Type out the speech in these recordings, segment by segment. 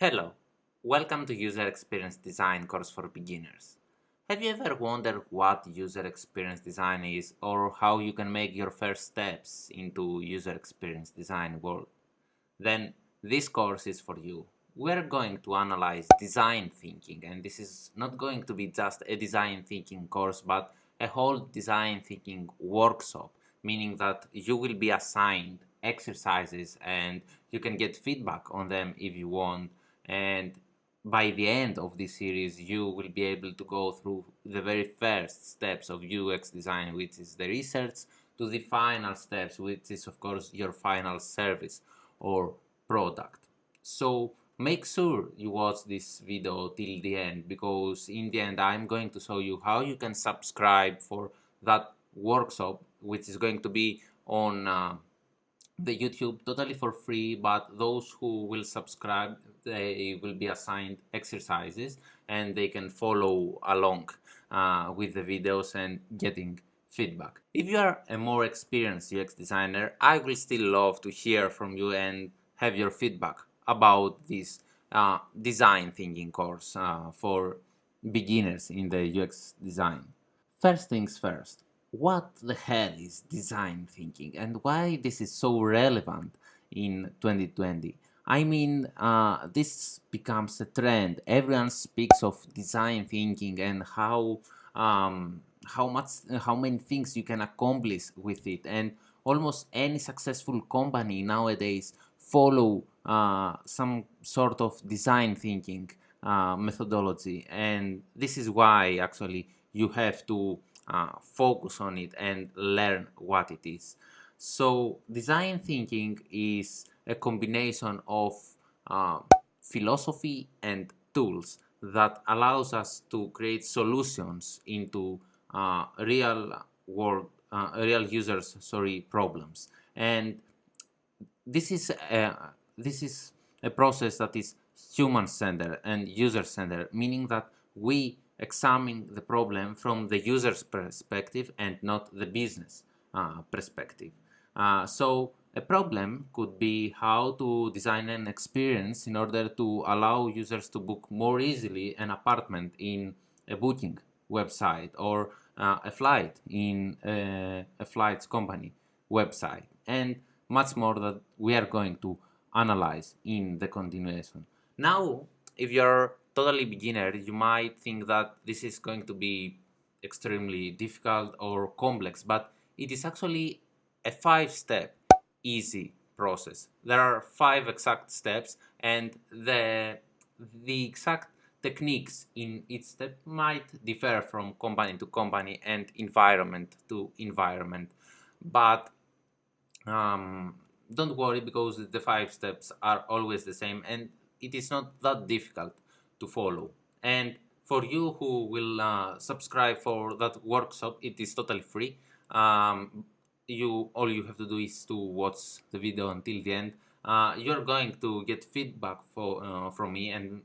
Hello, welcome to User Experience Design course for beginners. Have you ever wondered what user experience design is or how you can make your first steps into user experience design world? Then this course is for you. We're going to analyze design thinking, and this is not going to be just a design thinking course but a whole design thinking workshop, meaning that you will be assigned exercises and you can get feedback on them if you want. And by the end of this series you will be able to go through the very first steps of UX design, which is the research, to the final steps, which is of course your final service or product. So make sure you watch this video till the end, because in the end I'm going to show you how you can subscribe for that workshop, which is going to be on the YouTube totally for free, but those who will subscribe, they will be assigned exercises and they can follow along with the videos and getting feedback. If you are a more experienced UX designer, I will still love to hear from you and have your feedback about this design thinking course for beginners in the UX design. First things first, what the hell is design thinking and why this is so relevant in 2020? I mean, this becomes a trend. Everyone speaks of design thinking and how many things you can accomplish with it, and almost any successful company nowadays follow some sort of design thinking methodology, and this is why actually you have to focus on it and learn what it is. So design thinking is a combination of uh, philosophy and tools that allows us to create solutions into real users problems. And this is a process that is human-centered and user-centered, meaning that we examine the problem from the user's perspective and not the business perspective. So a problem could be how to design an experience in order to allow users to book more easily an apartment in a booking website, or a flight in a flights company website, and much more that we are going to analyze in the continuation. Now, if you're totally beginner, you might think that this is going to be extremely difficult or complex, but it is actually a 5-step easy process. There are 5 exact steps, and the exact techniques in each step might differ from company to company and environment to environment, but um, don't worry, because the 5 steps are always the same and it is not that difficult to follow. And for you who will subscribe for that workshop, it is totally free. You all you have to do is to watch the video until the end. You're going to get feedback from me and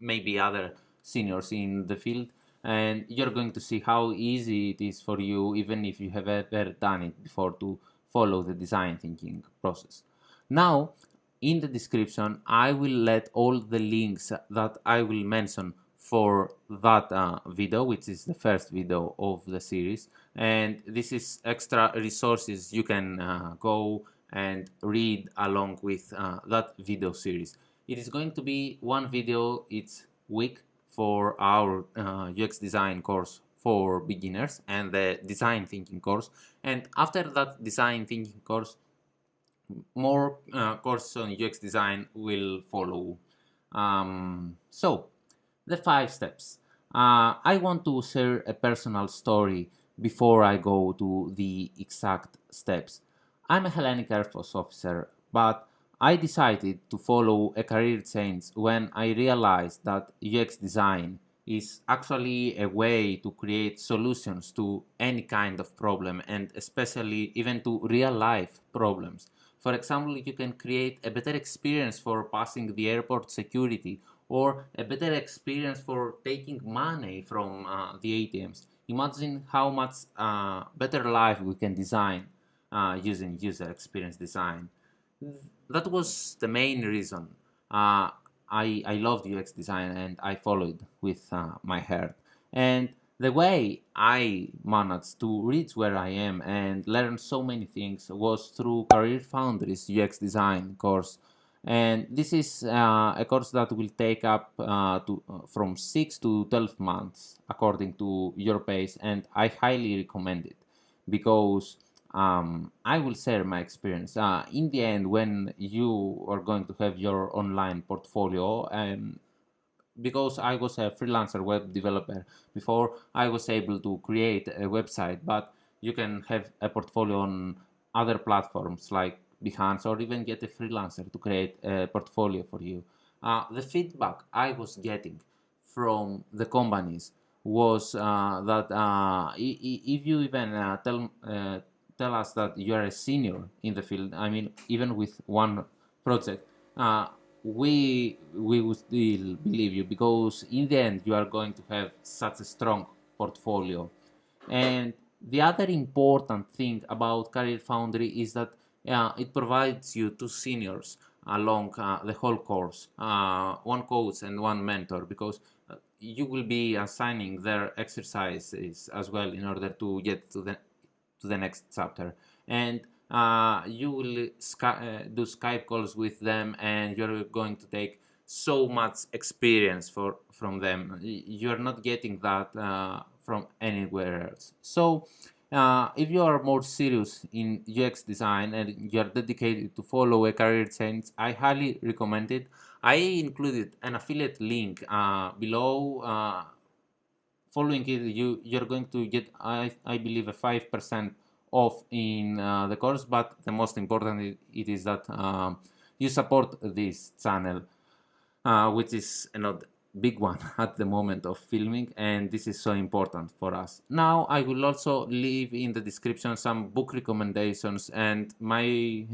maybe other seniors in the field, and you're going to see how easy it is for you, even if you have ever done it before, to follow the design thinking process. Now, in the description, I will let all the links that I will mention for that video, which is the first video of the series, and this is extra resources you can go and read along with that video series. It is going to be one video each week for our UX design course for beginners and the design thinking course, and after that design thinking course, more courses on UX design will follow. So, the 5 steps. I want to share a personal story before I go to the exact steps. I'm a Hellenic Air Force officer, but I decided to follow a career change when I realized that UX design is actually a way to create solutions to any kind of problem, and especially even to real life problems. For example, you can create a better experience for passing the airport security, or a better experience for taking money from the ATMs. Imagine how much better life we can design using user experience design. That was the main reason. I loved UX design and I followed with my heart. And the way I managed to reach where I am and learn so many things was through Career Foundry's UX design course. And this is a course that will take up from 6 to 12 months according to your pace, and I highly recommend it because I will share my experience. In the end, when you are going to have your online portfolio, because I was a freelancer web developer before, I was able to create a website, but you can have a portfolio on other platforms like Behance, or even get a freelancer to create a portfolio for you. The feedback I was getting from the companies was that if you even tell us that you are a senior in the field, I mean, even with one project, we will still believe you, because in the end you are going to have such a strong portfolio. And the other important thing about Career Foundry is that it provides you two seniors along the whole course, one coach and one mentor, because you will be assigning their exercises as well in order to get to the next chapter. And you will do Skype calls with them, and you're going to take so much experience from them. You're not getting that from anywhere else. So if you are more serious in UX design and you're dedicated to follow a career change, I highly recommend it. I included an affiliate link below. Following it, you're going to get, I believe, a 5% off in the course. But the most important it is that you support this channel, which is not big one at the moment of filming, and this is so important for us. Now I will also leave in the description some book recommendations and my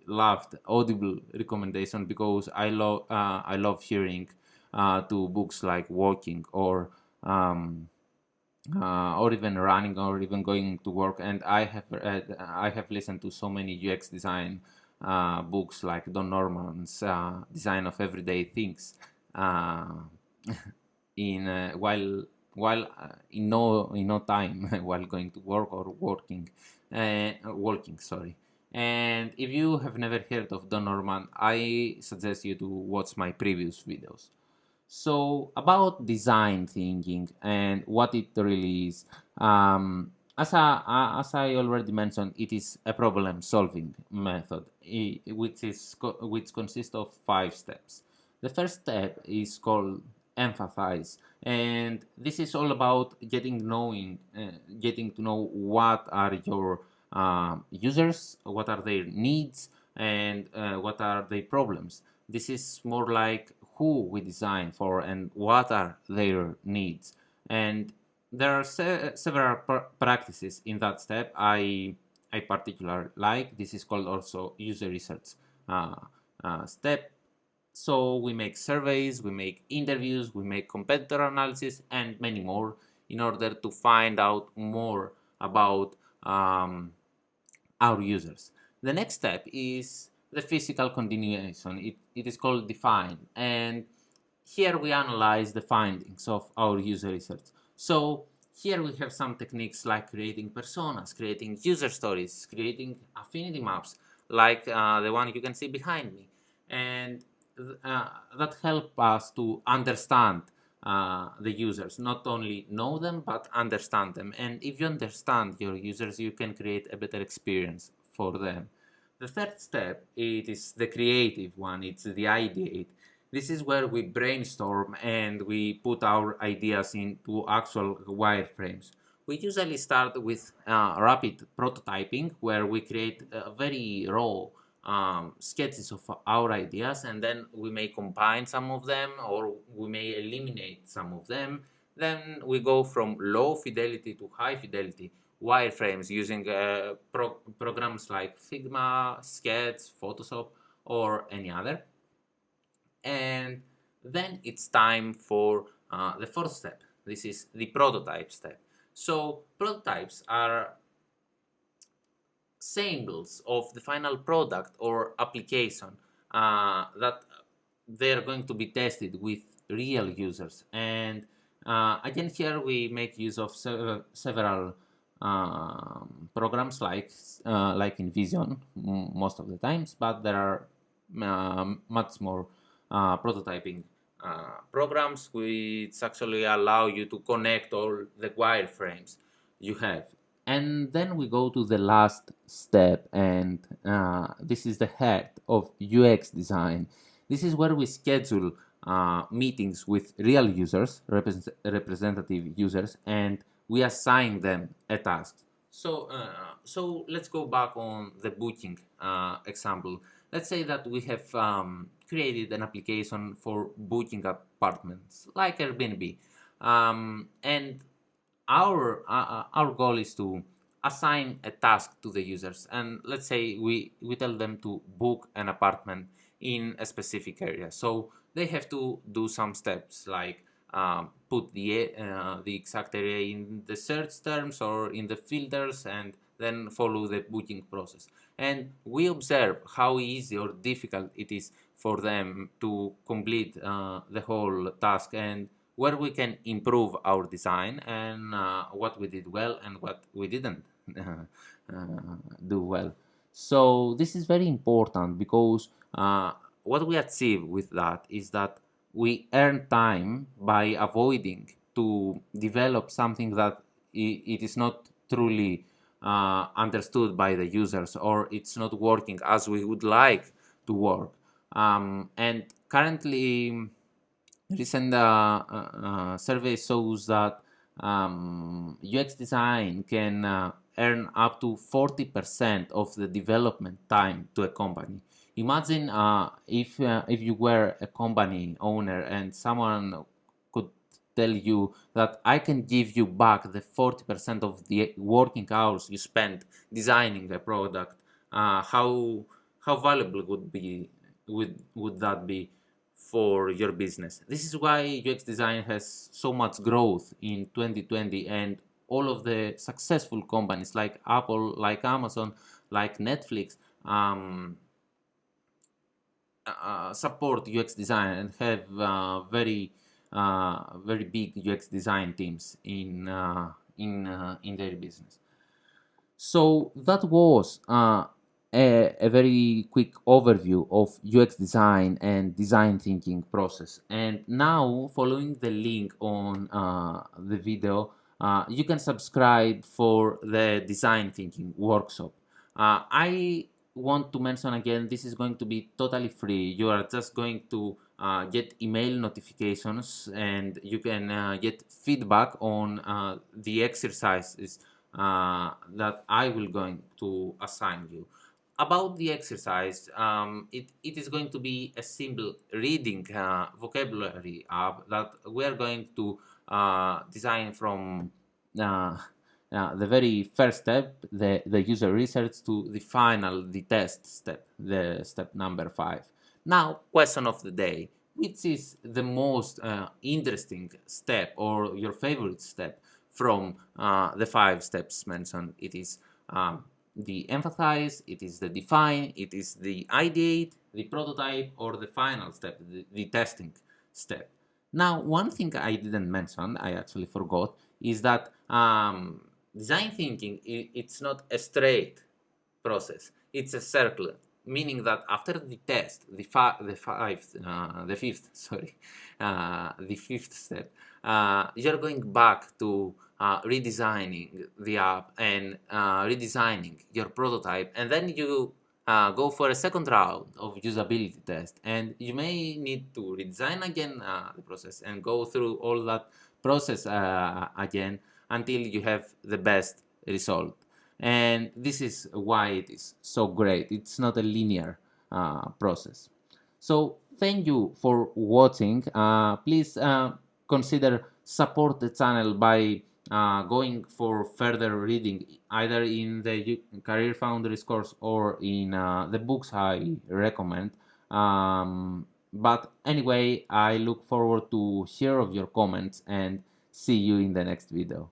loved Audible recommendation, because I love hearing to books like walking or even running or even going to work. And I have listened to so many UX design books like Don Norman's Design of Everyday Things uh, in while in no time while going to work or walking, sorry. And if you have never heard of Don Norman, I suggest you to watch my previous videos. So about design thinking and what it really is, as I already mentioned, it is a problem-solving method, which consists of 5 steps. The first step is called empathize, and this is all about getting to know what are your users, what are their needs, and what are their problems. This is more like who we design for and what are their needs. And there are several practices in that step I particularly like. This is called also user research step. So we make surveys, we make interviews, we make competitor analysis, and many more in order to find out more about our users. The next step is the physical continuation. It is called define, and here we analyze the findings of our user research. So here we have some techniques like creating personas, creating user stories, creating affinity maps, like the one you can see behind me, and that help us to understand the users, not only know them but understand them. And if you understand your users, you can create a better experience for them. The third step, it is the creative one. It's the ideate. This is where we brainstorm and we put our ideas into actual wireframes. We usually start with rapid prototyping, where we create very raw sketches of our ideas, and then we may combine some of them or we may eliminate some of them. Then we go from low fidelity to high fidelity wireframes using programs like Figma, Sketch, Photoshop, or any other. And then it's time for the fourth step. This is the prototype step. So prototypes are samples of the final product or application that they are going to be tested with real users. And again, here we make use of several programs like InVision most of the times, but there are much more prototyping programs which actually allow you to connect all the wireframes you have. And then we go to the last step, and this is the heart of UX design. This is where we schedule meetings with real users, representative users, and we assign them a task. So let's go back on the booking example. Let's say that we have created an application for booking apartments, like Airbnb, and our goal is to assign a task to the users, and let's say we tell them to book an apartment in a specific area. So they have to do some steps like put the exact area in the search terms or in the filters, and then follow the booking process. And we observe how easy or difficult it is for them to complete the whole task, and where we can improve our design, and what we did well and what we didn't do well. So this is very important because what we achieve with that is that we earn time by avoiding to develop something that it is not truly understood by the users, or it's not working as we would like to work. And currently, recent survey shows that UX design can earn up to 40% of the development time to a company. Imagine if you were a company owner and someone could tell you that I can give you back the 40% of the working hours you spent designing the product. How valuable would that be for your business? This is why UX design has so much growth in 2020, and all of the successful companies like Apple, like Amazon, like Netflix support UX design and have very big UX design teams in their business. So that was a very quick overview of UX design and design thinking process. And now, following the link on the video, you can subscribe for the design thinking workshop. I want to mention again, this is going to be totally free. You are just going to get email notifications, and you can get feedback on the exercises that I will going to assign you. About the exercise, it is going to be a simple reading vocabulary app that we are going to design from the very first step, the user research, to the final, the test step, the step number 5. Now, question of the day: which is the most interesting step, or your favorite step from the 5 steps mentioned? It is the empathize, it is the define, it is the ideate, the prototype, or the final step, the testing step. Now, one thing I didn't mention, I actually forgot, is that design thinking, it's not a straight process, it's a circle, meaning that after the test, the fifth step, you're going back to redesigning the app and redesigning your prototype, and then you go for a second round of usability test, and you may need to redesign again the process and go through all that process again until you have the best result. And this is why it is so great. It's not a linear process. So thank you for watching. Please consider support the channel by going for further reading, either in the Career Founders course or in the books I recommend. But anyway, I look forward to hear of your comments, and see you in the next video.